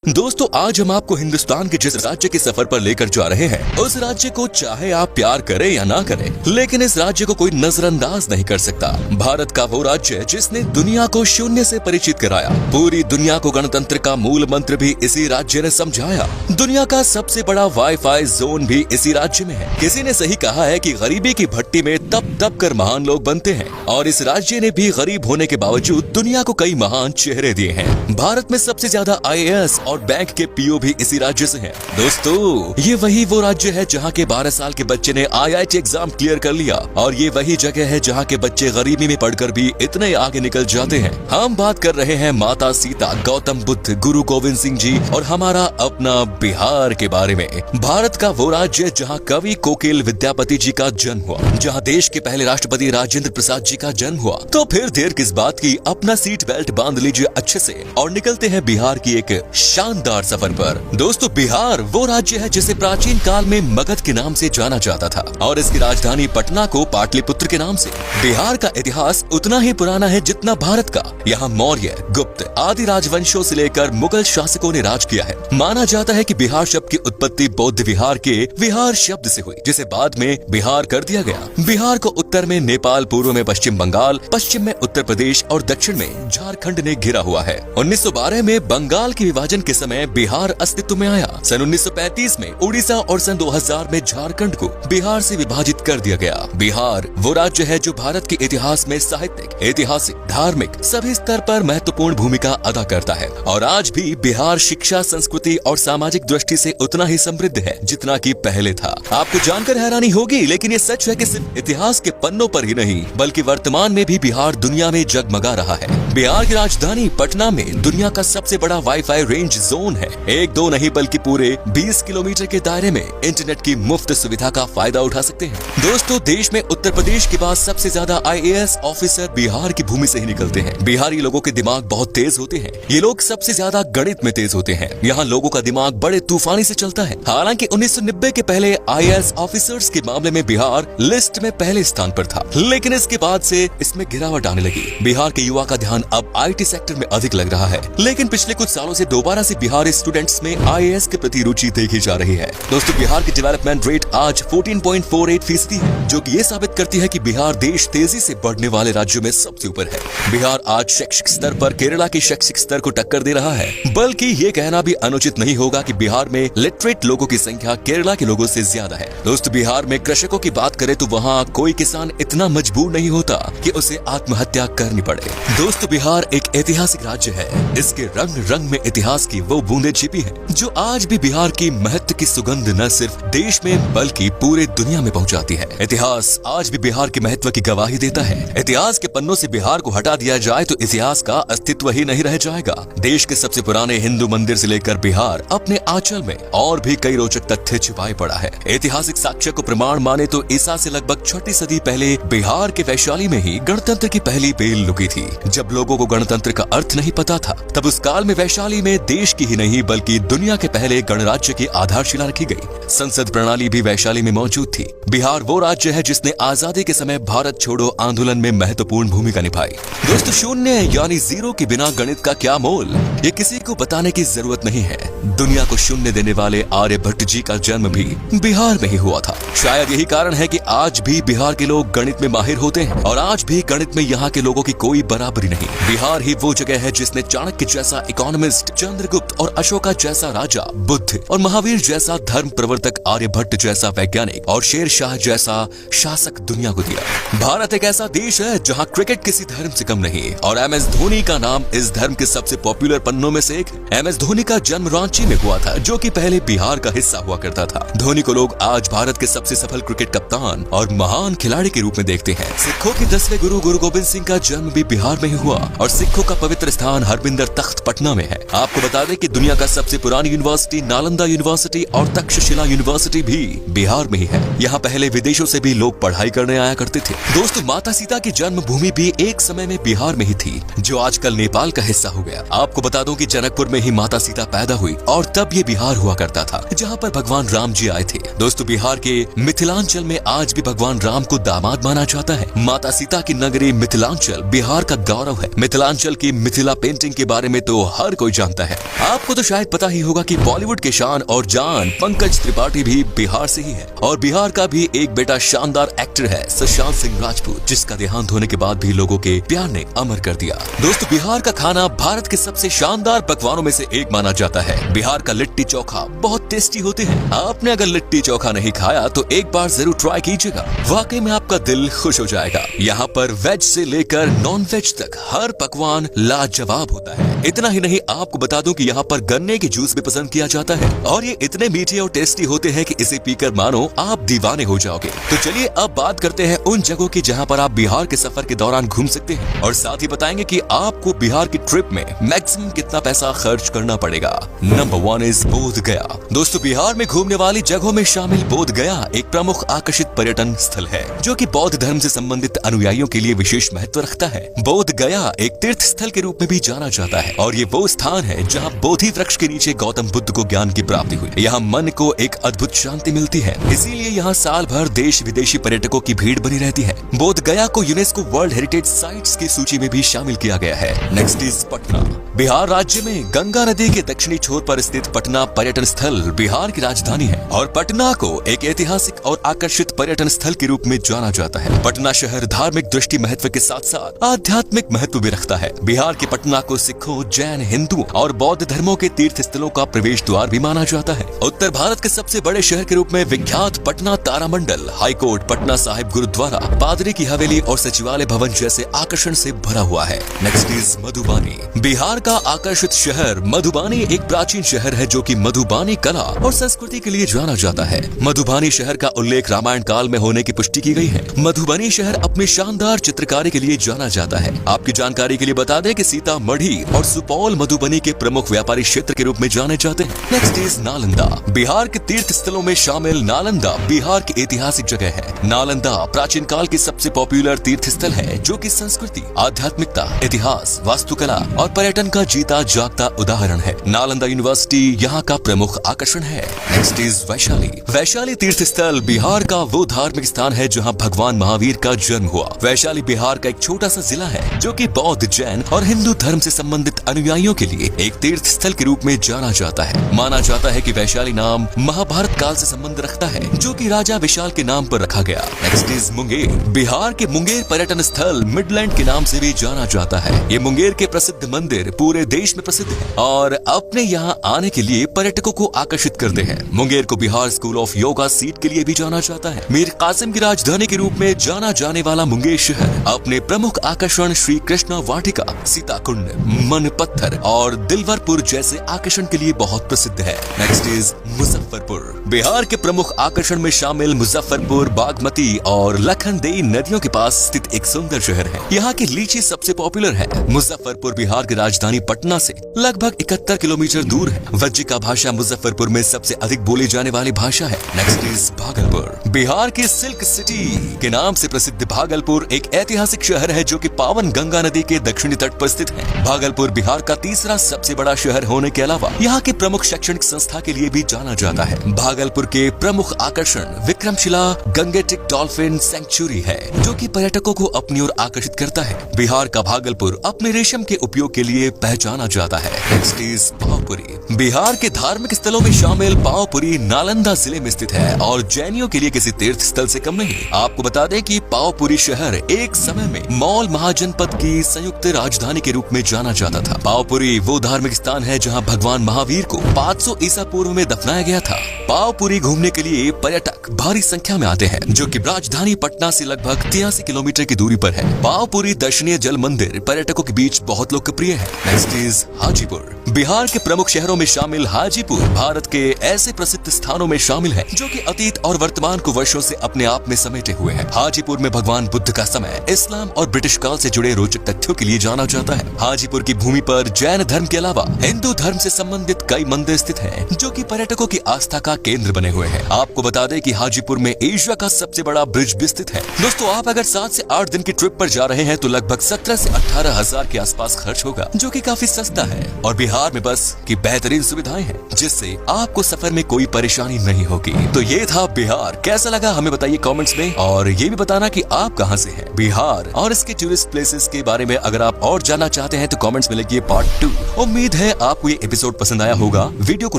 दोस्तों आज हम आपको हिंदुस्तान के जिस राज्य के सफर पर लेकर जा रहे हैं उस राज्य को चाहे आप प्यार करें या ना करें, लेकिन इस राज्य को कोई नजरअंदाज नहीं कर सकता। भारत का वो राज्य जिसने दुनिया को शून्य से परिचित कराया, पूरी दुनिया को गणतंत्र का मूल मंत्र भी इसी राज्य ने समझाया। दुनिया का सबसे बड़ा वाईफाई जोन भी इसी राज्य में है। किसी ने सही कहा है कि गरीबी की भट्टी में तप तप कर महान लोग बनते हैं, और इस राज्य ने भी गरीब होने के बावजूद दुनिया को कई महान चेहरे दिए हैं। भारत में सबसे ज्यादा IAS और बैंक के PO भी इसी राज्य से हैं। दोस्तों ये वही वो राज्य है जहाँ के 12 साल के बच्चे ने IIT एग्जाम क्लियर कर लिया, और ये वही जगह है जहाँ के बच्चे गरीबी में पढ़कर भी इतने आगे निकल जाते हैं। हम बात कर रहे हैं माता सीता, गौतम बुद्ध, गुरु गोविंद सिंह जी और हमारा अपना बिहार के बारे में। भारत का वो राज्य जहाँ कवि कोकिल विद्यापति जी का जन्म हुआ, जहाँ देश के पहले राष्ट्रपति राजेंद्र प्रसाद जी का जन्म हुआ। तो फिर देर किस बात की, अपना सीट बेल्ट बांध लीजिए अच्छे से और निकलते हैं बिहार की एक शानदार सफर पर। दोस्तों बिहार वो राज्य है जिसे प्राचीन काल में मगध के नाम से जाना जाता था, और इसकी राजधानी पटना को पाटलिपुत्र के नाम से। बिहार का इतिहास उतना ही पुराना है जितना भारत का। यहाँ मौर्य, गुप्त आदि राजवंशों से लेकर मुगल शासकों ने राज किया है। माना जाता है कि बिहार शब्द की उत्पत्ति बौद्ध विहार के विहार शब्द से हुई, जिसे बाद में बिहार कर दिया गया। बिहार को उत्तर में नेपाल, पूर्व में पश्चिम बंगाल, पश्चिम में उत्तर प्रदेश और दक्षिण में झारखंड ने घिरा हुआ है। 1912 में बंगाल के विभाजन के समय बिहार अस्तित्व में आया। सन 1935 में उड़ीसा और सन 2000 में झारखंड को बिहार से विभाजित कर दिया गया। बिहार वो राज्य है जो भारत के इतिहास में साहित्यिक, ऐतिहासिक, धार्मिक सभी स्तर पर महत्वपूर्ण भूमिका अदा करता है, और आज भी बिहार शिक्षा, संस्कृति और सामाजिक दृष्टि से उतना ही समृद्ध है जितना कि पहले था। आपको जानकर हैरानी होगी, लेकिन ये सच है कि सिर्फ इतिहास के पन्नों पर ही नहीं बल्कि वर्तमान में भी बिहार दुनिया में जगमगा रहा है। बिहार की राजधानी पटना में दुनिया का सबसे बड़ा वाईफाई रेंज जोन है। एक दो नहीं बल्कि पूरे 20 किलोमीटर के दायरे में इंटरनेट की मुफ्त सुविधा का फायदा उठा सकते हैं। दोस्तों देश में उत्तर प्रदेश के बाद सबसे ज्यादा IAS ऑफिसर बिहार की भूमि से ही निकलते हैं। बिहारी लोगों के दिमाग बहुत तेज होते हैं। ये लोग सबसे ज्यादा गणित में तेज होते हैं। यहाँ लोगों का दिमाग बड़े तूफानी से चलता है। हालांकि 1990 के पहले IAS ऑफिसर्स के मामले में बिहार लिस्ट में पहले स्थान पर था, लेकिन इसके बाद से इसमें गिरावट आने लगी। बिहार के युवा का ध्यान अब IT सेक्टर में अधिक लग रहा है, लेकिन पिछले कुछ सालों से दोबारा से बिहारी स्टूडेंट्स में IAS के प्रति रुचि देखी जा रही है। दोस्तों बिहार की डेवलपमेंट रेट आज 14.48% है, जो कि ये साबित करती है कि बिहार देश तेजी से बढ़ने वाले राज्यों में सबसे ऊपर है। बिहार आज शैक्षिक स्तर पर केरला के शैक्षिक स्तर को टक्कर दे रहा है, बल्कि ये कहना भी अनुचित नहीं होगा कि बिहार में लिटरेट लोगों की संख्या केरला के लोगों से ज्यादा है। दोस्तों बिहार में कृषकों की बात करें तो वहाँ कोई किसान इतना मजबूर नहीं होता कि उसे आत्महत्या करनी पड़े। दोस्तों बिहार एक ऐतिहासिक राज्य है। इसके रंग रंग में इतिहास की वो बूंदें छिपी है जो आज भी बिहार की महत्व की सुगंध न सिर्फ देश में बल्कि पूरे दुनिया में पहुंचाती है। इतिहास आज भी बिहार के महत्व की गवाही देता है। इतिहास के पन्नों से बिहार को हटा दिया जाए तो इतिहास का अस्तित्व ही नहीं रह जाएगा। देश के सबसे पुराने हिंदू मंदिर से लेकर बिहार अपने आंचल में और भी कई रोचक तथ्य छिपाए पड़ा है। ऐतिहासिक साक्ष्य को प्रमाण माने तो ईसा से लगभग 6वीं सदी पहले बिहार के वैशाली में ही गणतंत्र की पहली बेल लुकी थी। जब लोगों को गणतंत्र का अर्थ नहीं पता था, तब उस काल में वैशाली में देश की ही नहीं बल्कि दुनिया के पहले गणराज्य की आधारशिला रखी गई। संसद प्रणाली भी वैशाली में मौजूद थी। बिहार वो राज्य है जिसने आजादी के समय भारत छोड़ो आंदोलन में महत्वपूर्ण भूमिका निभाई। दोस्तों शून्य यानी जीरो के बिना गणित का क्या मोल, ये किसी को बताने की जरूरत नहीं है। दुनिया को शून्य देने वाले आर्यभट्ट जी का जन्म भी बिहार में ही हुआ था। शायद यही कारण है कि आज भी बिहार के लोग गणित में माहिर होते हैं, और आज भी गणित में यहाँ के लोगों की कोई बराबरी नहीं। बिहार ही वो जगह है जिसने चाणक्य जैसा इकोनॉमिस्ट, चंद्रगुप्त और अशोका जैसा राजा, बुद्ध और महावीर जैसा धर्म प्रवर्तक, आर्यभट्ट जैसा वैज्ञानिक और शेर शाह जैसा शासक दुनिया को दिया। भारत एक ऐसा देश है जहाँ क्रिकेट किसी धर्म से कम नहीं, और MS धोनी का नाम इस धर्म के सबसे पॉपुलर पन्नों में से एक। MS धोनी का जन्म रांची में हुआ था, जो कि पहले बिहार का हिस्सा हुआ करता था। धोनी को लोग आज भारत के सबसे सफल क्रिकेट कप्तान और महान खिलाड़ी के रूप में देखते हैं। सिखों के 10वें गुरु गुरु गोविंद सिंह का जन्म भी बिहार में ही हुआ, और सिखों का पवित्र स्थान हरमिंदर तख्त पटना में है। आपको बता दें कि दुनिया का सबसे पुरानी यूनिवर्सिटी नालंदा यूनिवर्सिटी और तक्षशिला यूनिवर्सिटी भी बिहार में ही है। यहाँ पहले विदेशों से भी लोग पढ़ाई करने आया करते थे। दोस्तों, माता सीता की जन्मभूमि भी एक समय में बिहार में ही थी, जो आजकल नेपाल का हिस्सा हो गया। आपको बता दूं कि जनकपुर में ही माता सीता पैदा हुई और तब ये बिहार हुआ करता था, जहाँ पर भगवान राम जी आए थे। दोस्तों, बिहार के मिथिलांचल में आज भी भगवान राम को दामाद माना जाता है। माता सीता की नगरी मिथिलांचल बिहार का गौरव है। मिथिलांचल की मिथिला पेंटिंग के बारे में तो हर कोई जानता है। आपको तो शायद पता ही होगा कि बॉलीवुड के शान और जान पंकज त्रिपाठी भी बिहार से ही है, और बिहार का भी एक बेटा शानदार एक्टर है सुशांत सिंह राजपूत, जिसका देहांत होने के बाद भी लोगों के प्यार ने अमर कर दिया। दोस्तों, बिहार का खाना भारत के सबसे शानदार पकवानों में से एक माना जाता है। बिहार का लिट्टी चोखा बहुत टेस्टी होते हैं। आपने अगर लिट्टी चोखा नहीं खाया तो एक बार जरूर ट्राई कीजिएगा, वाकई में आपका दिल खुश हो जाएगा। यहाँ पर वेज से लेकर नॉन वेज तक हर पकवान लाजवाब होता है। इतना ही नहीं, आपको बता दूं कि यहाँ पर गन्ने की जूस भी पसंद किया जाता है, और ये इतने मीठे और टेस्टी होते हैं कि इसे पीकर मानो आप दीवाने हो जाओगे। तो चलिए अब बात करते हैं उन जगहों की जहाँ पर आप बिहार के सफर के दौरान घूम सकते हैं, और साथ ही बताएंगे कि आपको बिहार की ट्रिप में मैक्सिमम कितना पैसा खर्च करना पड़ेगा। नंबर 1 इज बोध गया। दोस्तों, बिहार में घूमने वाली जगहों में शामिल बोध गया एक प्रमुख आकर्षित पर्यटन स्थल है, जो कि बौद्ध धर्म से संबंधित अनुयायियों के लिए विशेष महत्व रखता है। बोध गया एक तीर्थ स्थल के रूप में भी जाना जाता है, और ये वो स्थान है जहाँ बोधि वृक्ष के नीचे गौतम बुद्ध को ज्ञान की प्राप्ति हुई। यहाँ मन को एक अद्भुत शांति मिलती है, इसीलिए यहाँ साल भर देश विदेशी पर्यटकों की भीड़ बनी रहती है। बोध गया को यूनेस्को वर्ल्ड हेरिटेज साइट्स की सूची में भी शामिल किया गया है। Next is Patna. बिहार राज्य में गंगा नदी के दक्षिणी छोर पर स्थित पटना पर्यटन स्थल बिहार की राजधानी है, और पटना को एक ऐतिहासिक और आकर्षित पर्यटन स्थल के रूप में जाना जाता है। पटना शहर धार्मिक दृष्टि महत्व के साथ साथ आध्यात्मिक महत्व भी रखता है। बिहार के पटना को सिखों, जैन, हिंदू और बौद्ध धर्मों के तीर्थ स्थलों का प्रवेश द्वार भी माना जाता है। उत्तर भारत के सबसे बड़े शहर के रूप में विख्यात पटना तारामंडल, हाईकोर्ट, पटना साहिब गुरुद्वारा, पादरी की हवेली और सचिवालय भवन जैसे आकर्षण से भरा हुआ है। Next is Madhubani. बिहार का आकर्षित शहर मधुबानी एक प्राचीन शहर है, जो कि मधुबानी कला और संस्कृति के लिए जाना जाता है। मधुबानी शहर का उल्लेख रामायण काल में होने की पुष्टि की गई है। मधुबनी शहर अपनी शानदार चित्रकारी के लिए जाना जाता है। आपकी जानकारी के लिए बता दें कि सीतामढ़ी और सुपौल मधुबनी के प्रमुख व्यापारी क्षेत्र के रूप में जाने जाते हैं। Next is Nalanda. बिहार के तीर्थ स्थलों में शामिल नालंदा बिहार की ऐतिहासिक जगह है। नालंदा प्राचीन काल की सबसे पॉपुलर तीर्थ स्थल है, जो कि संस्कृति, आध्यात्मिकता, इतिहास, वास्तुकला और पर्यटन का जीता जागता उदाहरण है। नालंदा यूनिवर्सिटी यहाँ का प्रमुख आकर्षण है। Next is Vaishali. वैशाली तीर्थ स्थल बिहार का वो धार्मिक स्थान है जहाँ भगवान महावीर का जन्म हुआ। वैशाली बिहार का एक छोटा सा जिला है, जो कि बौद्ध, जैन और हिंदू धर्म से संबंधित अनुयायियों के लिए एक तीर्थ स्थल के रूप में जाना जाता है। माना जाता है कि वैशाली नाम महाभारत काल से संबंध रखता है, जो कि राजा विशाल के नाम पर रखा गया। Next is Munger. बिहार के मुंगेर पर्यटन स्थल मिडलैंड के नाम से भी जाना जाता है। ये मुंगेर के प्रसिद्ध मंदिर पूरे देश में प्रसिद्ध है और अपने यहाँ आने के लिए पर्यटकों को आकर्षित करते हैं। मुंगेर को Bihar school of yoga seat के लिए भी जाना जाता है। मीर कासिम की राजधानी के रूप में जाना जाने वाला मुंगेर शहर अपने प्रमुख आकर्षण श्री कृष्णा वाटिका, सीताकुंड, मन पत्थर और दिलवरपुर जैसे आकर्षण के लिए बहुत प्रसिद्ध है। Next is Muzaffarpur. बिहार के प्रमुख आकर्षण में शामिल मुजफ्फरपुर बागमती और लखनदेई नदियों के पास स्थित एक सुंदर शहर है। यहाँ की लीची सबसे पॉपुलर है। मुजफ्फरपुर बिहार की राजधानी पटना से लगभग 71 किलोमीटर दूर है। वज्जिका भाषा मुजफ्फरपुर में सबसे अधिक बोली जाने वाली भाषा है। Next is Bhagalpur. बिहार की सिल्क सिटी के नाम से प्रसिद्ध भागलपुर एक ऐतिहासिक शहर है, जो कि पावन गंगा नदी के दक्षिणी तट पर स्थित है। भागलपुर बिहार का तीसरा सबसे बड़ा शहर होने के अलावा यहाँ के प्रमुख शैक्षणिक संस्था के लिए भी जाना जाता है। भागलपुर के प्रमुख आकर्षण विक्रमशिला गंगेटिक डॉल्फिन सेंचुरी है, जो कि पर्यटकों को अपनी ओर आकर्षित करता है। बिहार का भागलपुर अपने रेशम के उपयोग के लिए पहचाना जाता है। Next is Pawapuri. बिहार के धार्मिक स्थलों में शामिल पावपुरी नालंदा जिले में स्थित है और जैनियों के लिए किसी तीर्थ स्थल से कम नहीं। आपको बता दें कि पावपुरी शहर एक समय में मौल महाजनपद की संयुक्त राजधानी के रूप में जाना जाता था। पावपुरी वो धार्मिक स्थान है जहां भगवान महावीर को 500 ईसा पूर्व में दफनाया गया था। पावपुरी घूमने के लिए पर्यटक भारी संख्या में आते हैं, जो कि राजधानी पटना से लगभग 83 किलोमीटर की दूरी पर है। पावपुरी दर्शनीय जल मंदिर पर्यटकों के बीच बहुत लोकप्रिय है। Next is Hajipur. बिहार के प्रमुख शहरों में शामिल हाजीपुर भारत के ऐसे प्रसिद्ध स्थानों में शामिल है, जो कि अतीत और वर्तमान को वर्षों से अपने आप में समेटे हुए हैं। हाजीपुर में भगवान बुद्ध का समय, इस्लाम और ब्रिटिश काल से जुड़े रोचक तथ्यों के लिए जाना जाता है। हाजीपुर की भूमि पर जैन धर्म के अलावा हिंदू धर्म से संबंधित कई मंदिर स्थित हैं, जो कि पर्यटकों की आस्था का केंद्र बने हुए हैं। आपको बता दें कि हाजीपुर में में एशिया का सबसे बड़ा ब्रिज भी स्थित है। दोस्तों, आप अगर 7 से 8 दिन की ट्रिप पर जा रहे हैं तो लगभग 17 से 18 हजार के आसपास खर्च होगा, जो कि काफी सस्ता है। और बिहार में बस की बेहतरीन सुविधाएं हैं, जिससे आपको सफर में कोई परेशानी नहीं होगी। तो ये था बिहार। कैसा लगा हमें बताइए कमेंट्स में, और ये भी बताना कि आप कहां से हैं। बिहार और इसके टूरिस्ट प्लेसेस के बारे में अगर आप और जानना चाहते हैं तो कमेंट्स में लिखिए पार्ट 2। उम्मीद है आपको ये एपिसोड पसंद आया होगा। वीडियो को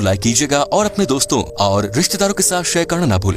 लाइक कीजिएगा और अपने दोस्तों और रिश्तेदारों के साथ शेयर करना ना भूलें।